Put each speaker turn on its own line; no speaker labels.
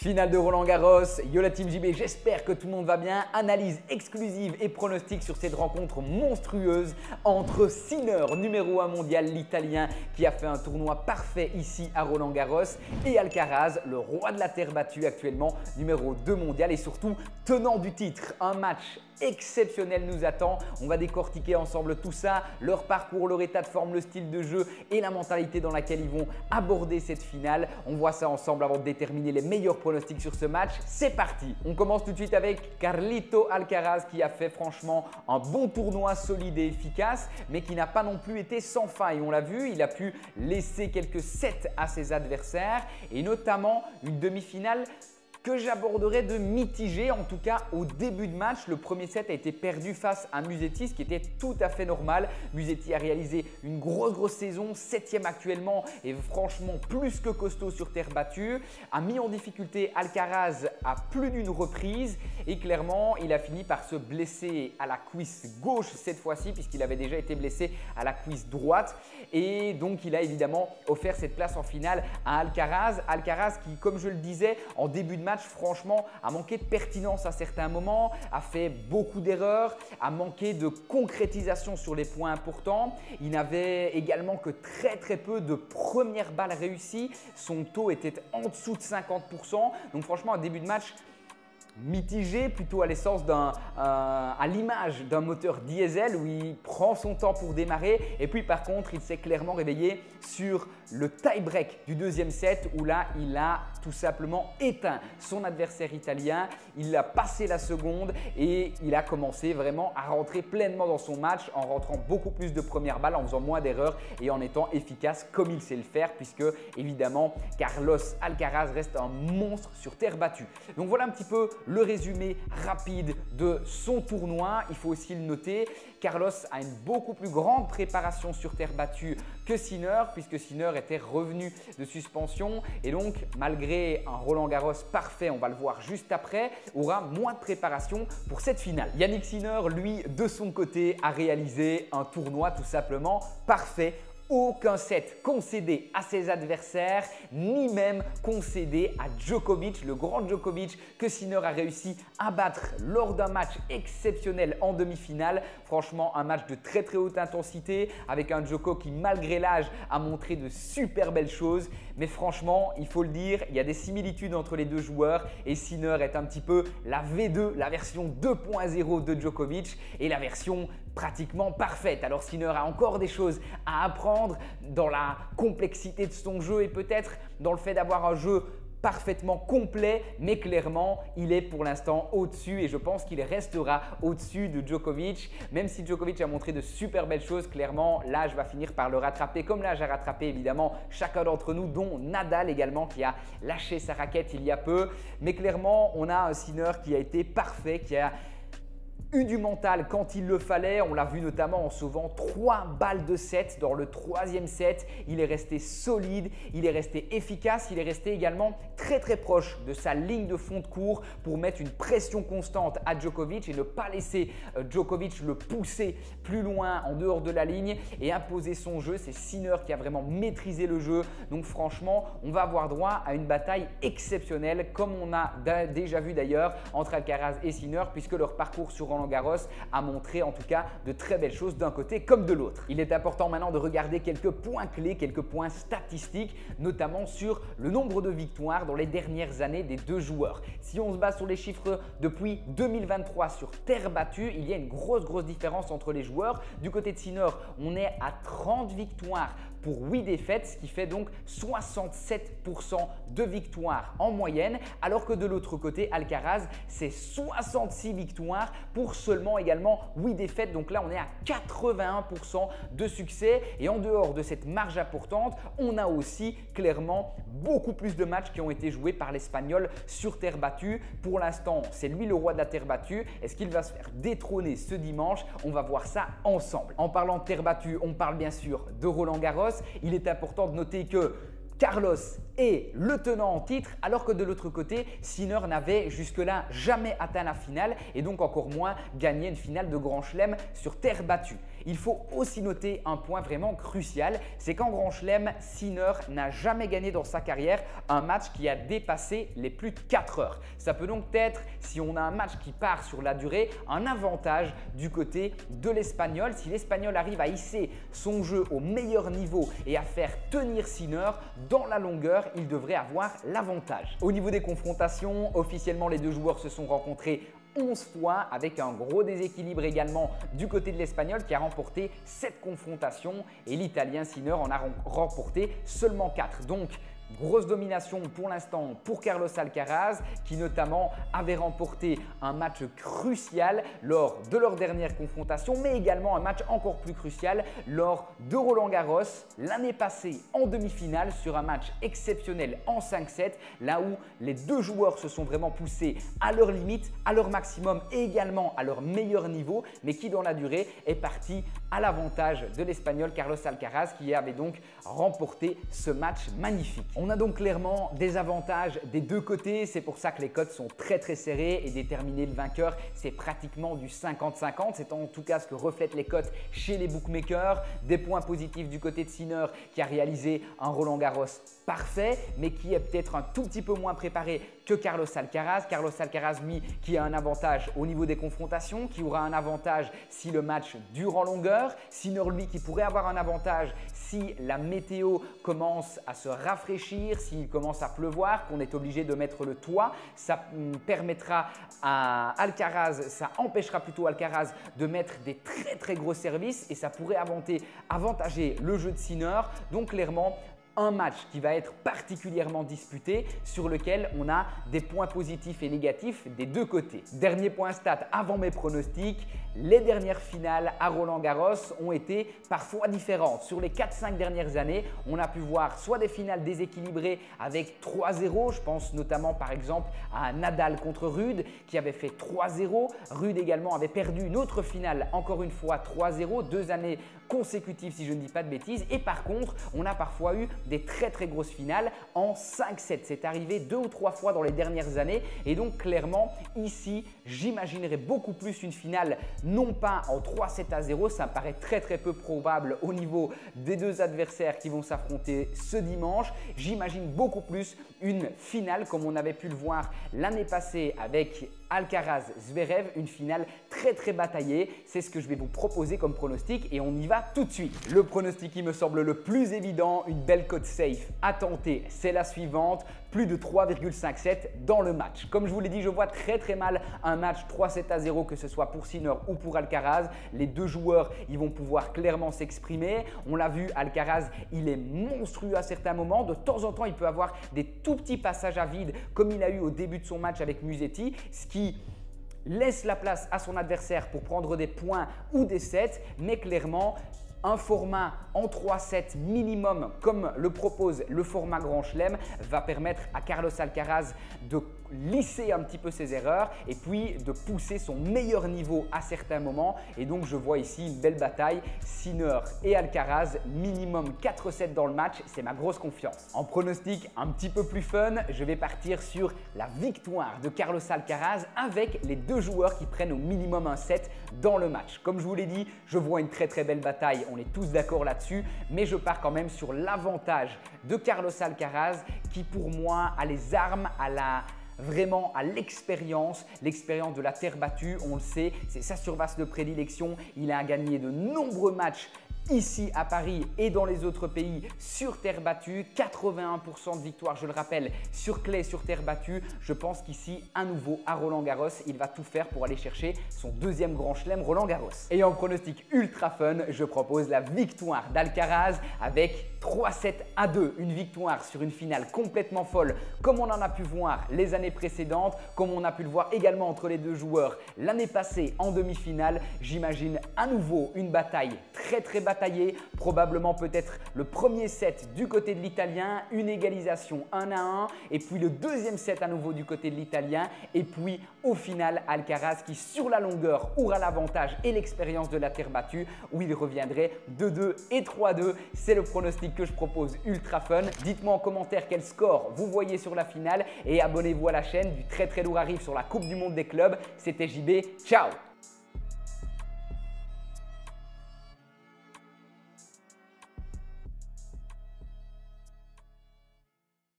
Finale de Roland-Garros, yo la team JB, j'espère que tout le monde va bien. Analyse exclusive et pronostic sur cette rencontre monstrueuse entre Sinner, numéro 1 mondial, l'Italien qui a fait un tournoi parfait ici à Roland-Garros, et Alcaraz, le roi de la terre battue actuellement, numéro 2 mondial et surtout tenant du titre. Un match exceptionnel nous attend. On va décortiquer ensemble tout ça, leur parcours, leur état de forme, le style de jeu et la mentalité dans laquelle ils vont aborder cette finale. On voit ça ensemble avant de déterminer les meilleurs pronostics sur ce match. C'est parti! On commence tout de suite avec Carlito Alcaraz qui a fait franchement un bon tournoi solide et efficace, mais qui n'a pas non plus été sans faille. On l'a vu, il a pu laisser quelques sets à ses adversaires et notamment une demi-finale que j'aborderai de mitigé, en tout cas au début de match. Le premier set a été perdu face à Musetti, ce qui était tout à fait normal. Musetti a réalisé une grosse saison, 7e actuellement et franchement plus que costaud sur terre battue. A mis en difficulté Alcaraz à plus d'une reprise et clairement il a fini par se blesser à la cuisse gauche cette fois-ci puisqu'il avait déjà été blessé à la cuisse droite et donc il a évidemment offert cette place en finale à Alcaraz. Alcaraz qui, comme je le disais, en début de match franchement a manqué de pertinence à certains moments, a fait beaucoup d'erreurs, a manqué de concrétisation sur les points importants. Il n'avait également que très peu de premières balles réussies. Son taux était en dessous de 50%. Donc franchement, un début de match mitigé, plutôt à l'image d'un moteur diesel où il prend son temps pour démarrer. Et puis par contre, il s'est clairement réveillé sur le tie-break du deuxième set où là, il a tout simplement éteint son adversaire italien. Il a passé la seconde et il a commencé vraiment à rentrer pleinement dans son match en rentrant beaucoup plus de premières balles, en faisant moins d'erreurs et en étant efficace comme il sait le faire puisque évidemment, Carlos Alcaraz reste un monstre sur terre battue. Donc voilà un petit peu le résumé rapide de son tournoi. Il faut aussi le noter, Carlos a une beaucoup plus grande préparation sur terre battue que Sinner puisque Sinner était revenu de suspension et donc malgré un Roland-Garros parfait, on va le voir juste après, aura moins de préparation pour cette finale. Yannick Sinner, lui, de son côté, a réalisé un tournoi tout simplement parfait. Aucun set concédé à ses adversaires, ni même concédé à Djokovic, le grand Djokovic que Sinner a réussi à battre lors d'un match exceptionnel en demi-finale. Franchement, un match de très haute intensité avec un Djoko qui, malgré l'âge, a montré de super belles choses. Mais franchement, il faut le dire, il y a des similitudes entre les deux joueurs et Sinner est un petit peu la V2, la version 2.0 de Djokovic et la version pratiquement parfaite. Alors Sinner a encore des choses à apprendre dans la complexité de son jeu et peut-être dans le fait d'avoir un jeu parfaitement complet, mais clairement, il est pour l'instant au-dessus et je pense qu'il restera au-dessus de Djokovic. Même si Djokovic a montré de super belles choses, clairement, l'âge va finir par le rattraper, comme l'âge a rattrapé évidemment chacun d'entre nous, dont Nadal également qui a lâché sa raquette il y a peu. Mais clairement, on a un Sinner qui a été parfait, qui a eu du mental quand il le fallait. On l'a vu notamment en sauvant 3 balles de set dans le 3e set. Il est resté solide, il est resté efficace, il est resté également très proche de sa ligne de fond de court pour mettre une pression constante à Djokovic et ne pas laisser Djokovic le pousser plus loin en dehors de la ligne et imposer son jeu. C'est Sinner qui a vraiment maîtrisé le jeu. Donc franchement, on va avoir droit à une bataille exceptionnelle comme on a déjà vu d'ailleurs entre Alcaraz et Sinner puisque leur parcours sur Roland-Garros a montré en tout cas de très belles choses d'un côté comme de l'autre. Il est important maintenant de regarder quelques points clés, quelques points statistiques, notamment sur le nombre de victoires dans les dernières années des deux joueurs. Si on se base sur les chiffres depuis 2023 sur terre battue, il y a une grosse différence entre les joueurs. Du côté de Sinner, on est à 30 victoires pour 8 défaites, ce qui fait donc 67% de victoires en moyenne, alors que de l'autre côté, Alcaraz, c'est 66 victoires pour seulement également 8 défaites. Donc là, on est à 81% de succès et en dehors de cette marge importante, on a aussi clairement beaucoup plus de matchs qui ont été joués par l'Espagnol sur terre battue. Pour l'instant, c'est lui le roi de la terre battue. Est-ce qu'il va se faire détrôner ce dimanche? On va voir ça ensemble. En parlant de terre battue, on parle bien sûr de Roland-Garros. Il est important de noter que Carlos est le tenant en titre, alors que de l'autre côté, Sinner n'avait jusque-là jamais atteint la finale et donc encore moins gagné une finale de Grand Chelem sur terre battue. Il faut aussi noter un point vraiment crucial, c'est qu'en Grand Chelem, Sinner n'a jamais gagné dans sa carrière un match qui a dépassé les plus de 4 heures. Ça peut donc être, si on a un match qui part sur la durée, un avantage du côté de l'Espagnol. Si l'Espagnol arrive à hisser son jeu au meilleur niveau et à faire tenir Sinner dans la longueur, il devrait avoir l'avantage. Au niveau des confrontations, officiellement les deux joueurs se sont rencontrés 11 fois avec un gros déséquilibre également du côté de l'Espagnol qui a remporté 7 confrontations et l'Italien Sinner en a remporté seulement 4. Donc, grosse domination pour l'instant pour Carlos Alcaraz qui notamment avait remporté un match crucial lors de leur dernière confrontation mais également un match encore plus crucial lors de Roland Garros l'année passée en demi-finale sur un match exceptionnel en 5-7 là où les deux joueurs se sont vraiment poussés à leur limite, à leur maximum et également à leur meilleur niveau mais qui dans la durée est parti à l'avantage de l'Espagnol Carlos Alcaraz qui avait donc remporté ce match magnifique. On a donc clairement des avantages des deux côtés, c'est pour ça que les cotes sont très serrées et déterminer le vainqueur, c'est pratiquement du 50-50. C'est en tout cas ce que reflètent les cotes chez les bookmakers. Des points positifs du côté de Sinner qui a réalisé un Roland Garros parfait, mais qui est peut-être un tout petit peu moins préparé que Carlos Alcaraz. Carlos Alcaraz, lui, qui a un avantage au niveau des confrontations, qui aura un avantage si le match dure en longueur. Sinner, lui, qui pourrait avoir un avantage si la météo commence à se rafraîchir, s'il commence à pleuvoir, qu'on est obligé de mettre le toit. Ça permettra à Alcaraz, ça empêchera plutôt Alcaraz de mettre des très gros services et ça pourrait avantager le jeu de Sinner. Donc clairement, un match qui va être particulièrement disputé sur lequel on a des points positifs et négatifs des deux côtés. Dernier point stat avant mes pronostics, les dernières finales à Roland Garros ont été parfois différentes. Sur les 4-5 dernières années, on a pu voir soit des finales déséquilibrées avec 3-0, je pense notamment par exemple à Nadal contre Ruud qui avait fait 3-0. Ruud également avait perdu une autre finale, encore une fois 3-0, 2 années consécutives si je ne dis pas de bêtises. Et par contre, on a parfois eu des très grosses finales en 5-7. C'est arrivé 2 ou 3 fois dans les dernières années et donc clairement ici, j'imaginerais beaucoup plus une finale non pas en 3-7-0, ça me paraît très peu probable au niveau des deux adversaires qui vont s'affronter ce dimanche. J'imagine beaucoup plus une finale comme on avait pu le voir l'année passée avec Alcaraz-Zverev, une finale très bataillée. C'est ce que je vais vous proposer comme pronostic et on y va tout de suite. Le pronostic qui me semble le plus évident, une belle cote safe à tenter, c'est la suivante. Plus de 3,57 dans le match. Comme je vous l'ai dit, je vois très mal un match 3-7-0, que ce soit pour Sinner ou pour Alcaraz. Les deux joueurs, ils vont pouvoir clairement s'exprimer. On l'a vu, Alcaraz, il est monstrueux à certains moments. De temps en temps, il peut avoir des tout petits passages à vide, comme il a eu au début de son match avec Musetti, ce qui laisse la place à son adversaire pour prendre des points ou des sets, mais clairement, un format en 3-7 minimum comme le propose le format Grand Chelem va permettre à Carlos Alcaraz de lisser un petit peu ses erreurs et puis de pousser son meilleur niveau à certains moments. Et donc je vois ici une belle bataille, Sinner et Alcaraz, minimum 4-7 dans le match, c'est ma grosse confiance. En pronostic un petit peu plus fun, je vais partir sur la victoire de Carlos Alcaraz avec les deux joueurs qui prennent au minimum un set dans le match. Comme je vous l'ai dit, je vois une très belle bataille, on est tous d'accord là-dessus, mais je pars quand même sur l'avantage de Carlos Alcaraz qui pour moi a les armes, vraiment à l'expérience de la terre battue, on le sait, c'est sa surface de prédilection, il a gagné de nombreux matchs ici à Paris et dans les autres pays sur terre battue, 81% de victoire, je le rappelle, sur clay, sur terre battue. Je pense qu'ici, à nouveau à Roland Garros, il va tout faire pour aller chercher son deuxième grand chelem Roland Garros. Et en pronostic ultra fun, je propose la victoire d'Alcaraz avec 3-7-2, une victoire sur une finale complètement folle comme on en a pu voir les années précédentes, comme on a pu le voir également entre les deux joueurs l'année passée en demi-finale. J'imagine à nouveau une bataille très batailleuse batailler, probablement peut-être le premier set du côté de l'Italien, une égalisation 1-1 et puis le deuxième set à nouveau du côté de l'Italien et puis au final Alcaraz qui sur la longueur aura l'avantage et l'expérience de la terre battue où il reviendrait 2-2 et 3-2. C'est le pronostic que je propose, ultra fun. Dites-moi en commentaire quel score vous voyez sur la finale et abonnez-vous à la chaîne. Du très lourd arrive sur la Coupe du Monde des clubs. C'était JB, ciao!